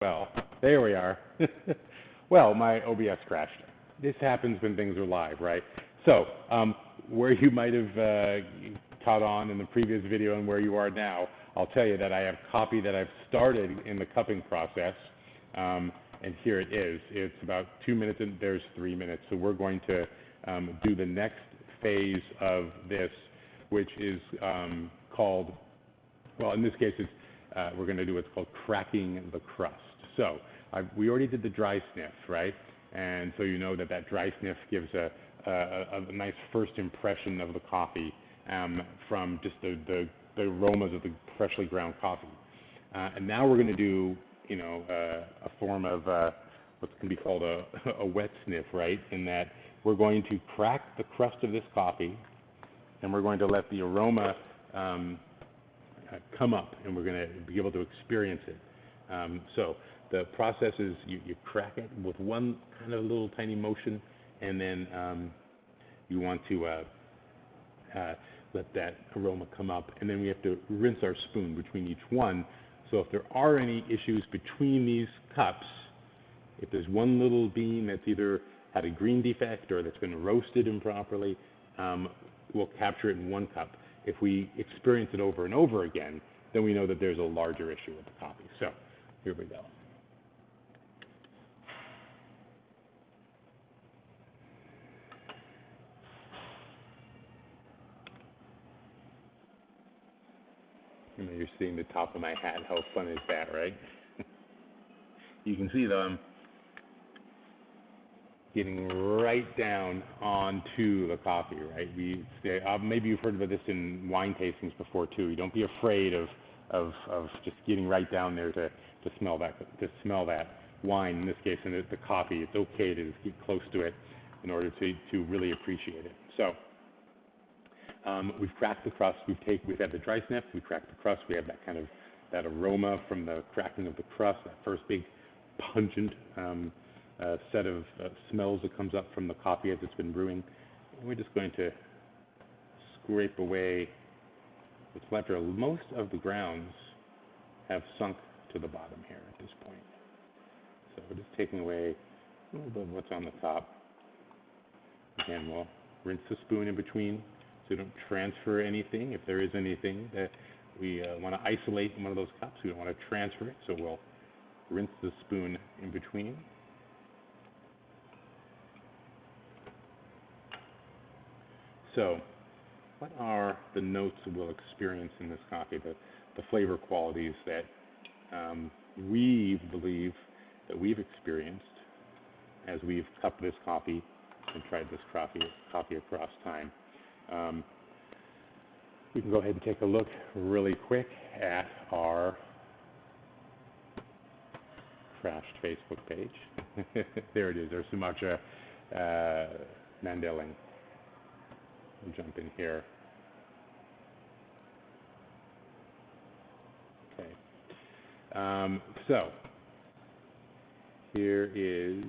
Well, there we are. Well, my OBS crashed. This happens when things are live, right? So, where you might have caught on in the previous video and where you are now, I'll tell you that I have coffee that I've started in the cupping process, and here it is. It's about 2 minutes and there's 3 minutes. So we're going to do the next phase of this, which is called, well, in this case, it's, we're going to do what's called cracking the crust. So we already did the dry sniff, right? And so you know that that dry sniff gives a nice first impression of the coffee from just the aromas of the freshly ground coffee. And now we're going to do, you know, a form of what can be called a wet sniff, right? In that we're going to crack the crust of this coffee, and we're going to let the aroma come up, and we're going to be able to experience it. So the process is you crack it with one kind of little tiny motion, and then you want to let that aroma come up, and then we have to rinse our spoon between each one. So if there are any issues between these cups, if there's one little bean that's either had a green defect or that's been roasted improperly, we'll capture it in one cup. If we experience it over and over again, then we know that there's a larger issue with the coffee. So here we go. You know, you're seeing the top of my hat. How fun is that, right? You can see that I'm getting right down onto the coffee, right? Maybe you've heard about this in wine tastings before too. You don't be afraid of just getting right down there to smell that wine. In this case, in the coffee, it's okay to just get close to it in order to really appreciate it. So we've cracked the crust. We've had the dry sniff. We cracked the crust. We have that kind of that aroma from the cracking of the crust. That first big pungent set of smells that comes up from the coffee as it's been brewing. And we're just going to scrape away what's left. Most of the grounds have sunk to the bottom here at this point. So we're just taking away a little bit of what's on the top. Again, we'll rinse the spoon in between so we don't transfer anything. If there is anything that we want to isolate in one of those cups, we don't want to transfer it, so we'll rinse the spoon in between. So what are the notes that we'll experience in this coffee, the flavor qualities that we believe that we've experienced as we've cupped this coffee and tried this coffee across time? We can go ahead and take a look really quick at our crashed Facebook page. There it is, our Sumatra Mandailing. We'll jump in here. Okay. So here is,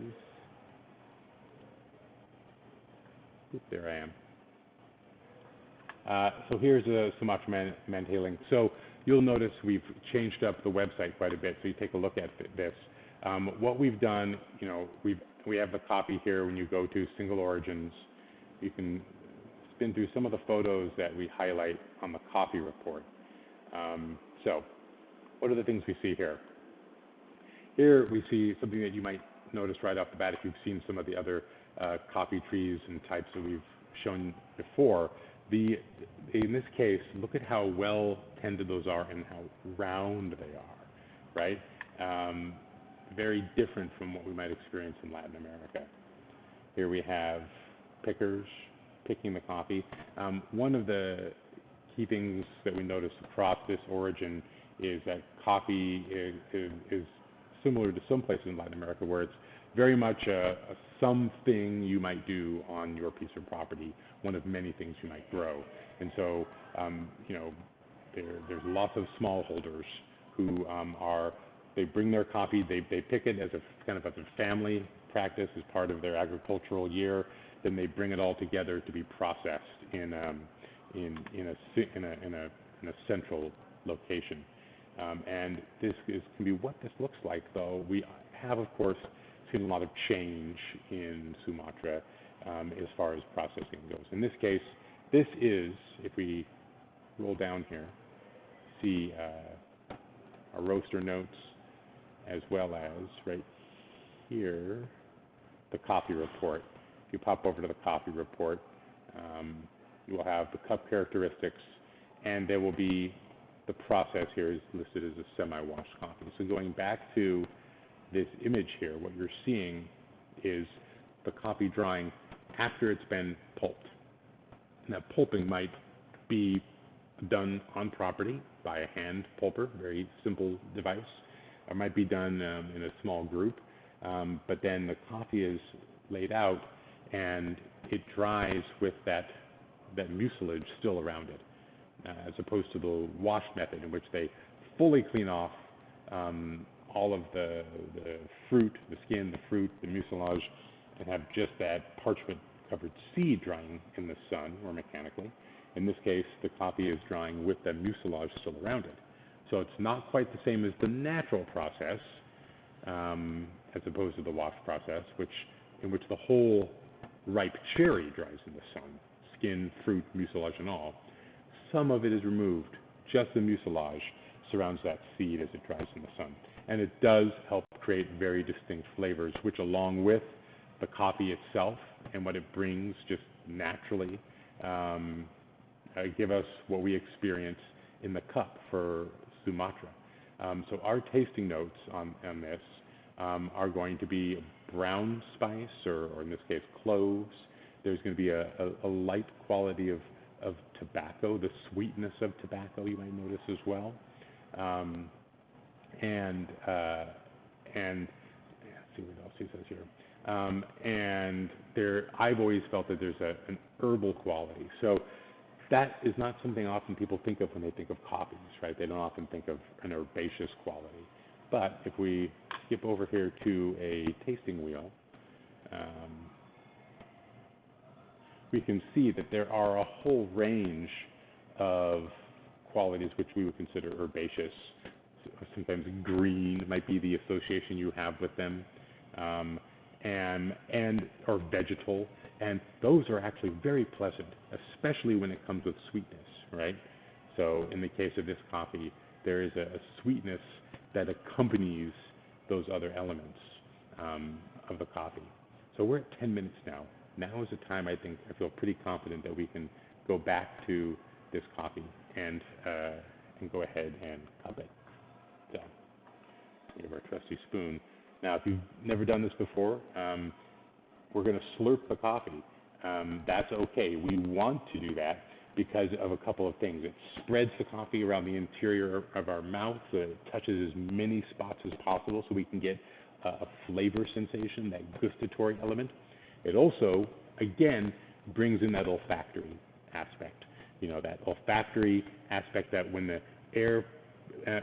there I am. So here's a Sumatra Mandailing. So you'll notice we've changed up the website quite a bit. So you take a look at this. What we've done, you know, we have the copy here. When you go to Single Origins, you can spin through some of the photos that we highlight on the coffee report. So what are the things we see here? Here we see something that you might notice right off the bat if you've seen some of the other coffee trees and types that we've shown before. In this case, look at how well tended those are and how round they are, right? Very different from what we might experience in Latin America. Here we have pickers picking the coffee. One of the key things that we notice across this origin is that coffee is similar to some places in Latin America where it's very much something you might do on your piece of property, one of many things you might grow. And so, you know, there's lots of smallholders who they bring their coffee, they pick it as a kind of as a family practice as part of their agricultural year. Then they bring it all together to be processed in a central location. And can be what this looks like, though. We have, of course, seen a lot of change in Sumatra as far as processing goes. In this case, this is, if we roll down here, see our roaster notes, as well as right here, the coffee report. If you pop over to the coffee report, you will have the cup characteristics, and there will be the process here is listed as a semi-washed coffee. So going back to this image here, what you're seeing is the coffee drying after it's been pulped. Now, pulping might be done on property by a hand pulper, very simple device, or might be done in a small group. But then the coffee is laid out and it dries with that mucilage still around it, as opposed to the wash method in which they fully clean off all of the fruit, the skin, the fruit, the mucilage, and have just that parchment-covered seed drying in the sun or mechanically. In this case, the coffee is drying with the mucilage still around it. So it's not quite the same as the natural process, as opposed to the wash process, in which the whole ripe cherry dries in the sun, skin, fruit, mucilage, and all. Some of it is removed. Just the mucilage surrounds that seed as it dries in the sun. And it does help create very distinct flavors, which along with the coffee itself and what it brings just naturally, give us what we experience in the cup for Sumatra. So our tasting notes on this are going to be brown spice, or in this case cloves. There's going to be a light quality of tobacco, the sweetness of tobacco you might notice as well. And let's see what else he says here. And I've always felt that there's an herbal quality. So that is not something often people think of when they think of coffees, right? They don't often think of an herbaceous quality. But if we skip over here to a tasting wheel, we can see that there are a whole range of qualities which we would consider herbaceous. Sometimes green might be the association you have with them, or vegetal, and those are actually very pleasant, especially when it comes with sweetness, right? So in the case of this coffee, there is a sweetness that accompanies those other elements of the coffee. So we're at 10 minutes now. Now is the time I feel pretty confident that we can go back to this coffee and go ahead and cup it. So we have our trusty spoon. Now, if you've never done this before, we're going to slurp the coffee. That's okay. We want to do that because of a couple of things. It spreads the coffee around the interior of our mouth so that it touches as many spots as possible so we can get a flavor sensation, that gustatory element. It also, again, brings in that olfactory aspect. That olfactory aspect that when the air,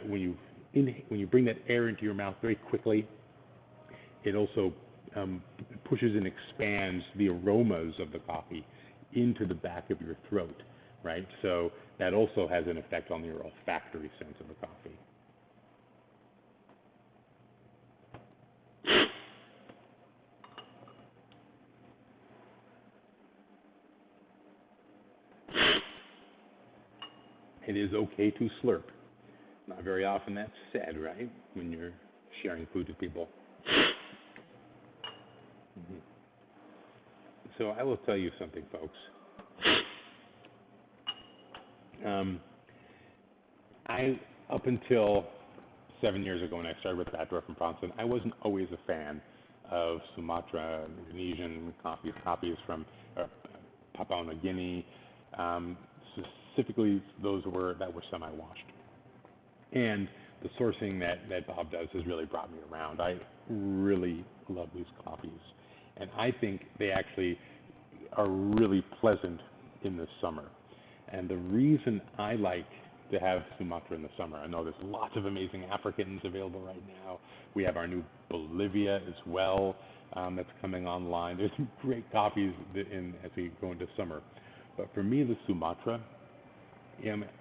when you bring that air into your mouth very quickly, it also pushes and expands the aromas of the coffee into the back of your throat, right? So that also has an effect on your olfactory sense of the coffee. It is okay to slurp. Not very often that's said, right? When you're sharing food with people. Mm-hmm. So I will tell you something, folks. Up until 7 years ago when I started with Backdoor from Bronson, I wasn't always a fan of Sumatra, Indonesian coffees from Papua New Guinea. Specifically, those that were semi-washed. And the sourcing that Bob does has really brought me around. I really love these coffees. And I think they actually are really pleasant in the summer. And the reason I like to have Sumatra in the summer, I know there's lots of amazing Africans available right now. We have our new Bolivia as well that's coming online. There's some great coffees as we go into summer. But for me, the Sumatra,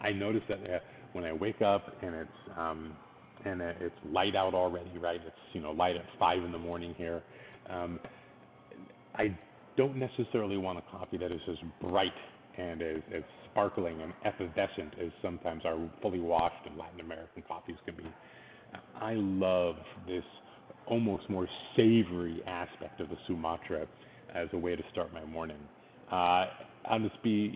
I noticed that when I wake up and it's light out already, right? It's light at 5 in the morning here. I don't necessarily want a coffee that is as bright and as sparkling and effervescent as sometimes our fully washed and Latin American coffees can be. I love this almost more savory aspect of the Sumatra as a way to start my morning. Honestly,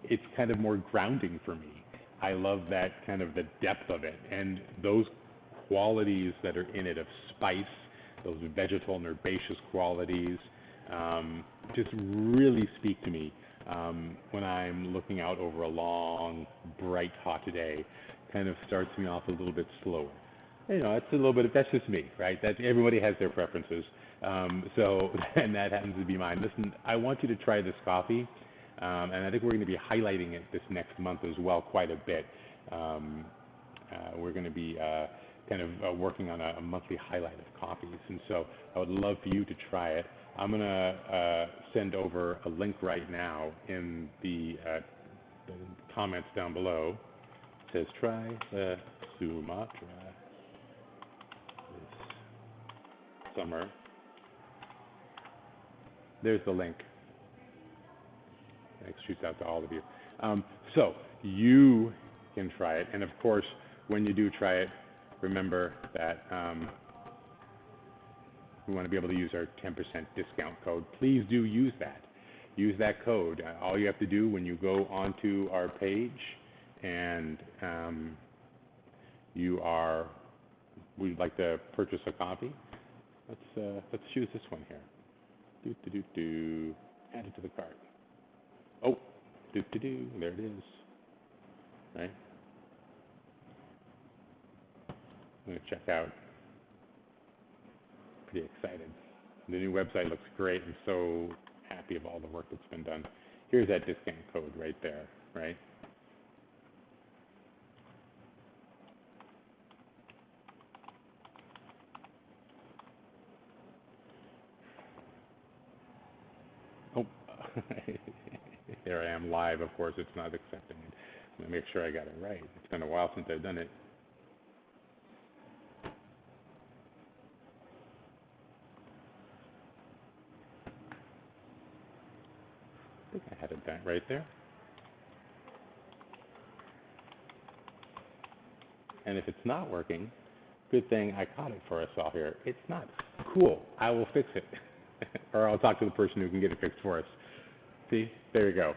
it's kind of more grounding for me. I love that kind of the depth of it and those qualities that are in it of spice, those vegetal and herbaceous qualities, just really speak to me when I'm looking out over a long, bright, hot day. Kind of starts me off a little bit slower. It's a little bit, that's just me, right? That everybody has their preferences. And that happens to be mine. Listen, I want you to try this coffee, and I think we're going to be highlighting it this next month as well quite a bit. We're going to be kind of working on a monthly highlight of coffees, and so I would love for you to try it. I'm going to send over a link right now in the comments down below. It says, try the Sumatra this summer. There's the link. It shoots out to all of you. So you can try it, and of course, when you do try it, remember that we want to be able to use our 10% discount code. Please do use that. Use that code. All you have to do when you go onto our page and we'd like to purchase a copy. Let's choose this one here. Add it to the cart. Oh, there it is. Right. I'm going to check out. Pretty excited. The new website looks great. I'm so happy of all the work that's been done. Here's that discount code right there, right? Oh, here I am live. Of course, it's not accepting it. I'm going to make sure I got it right. It's been a while since I've done it. I think I had it done right there. And if it's not working, good thing I caught it for us all here. It's not. Cool. I will fix it. Or I'll talk to the person who can get it fixed for us. See? There you go.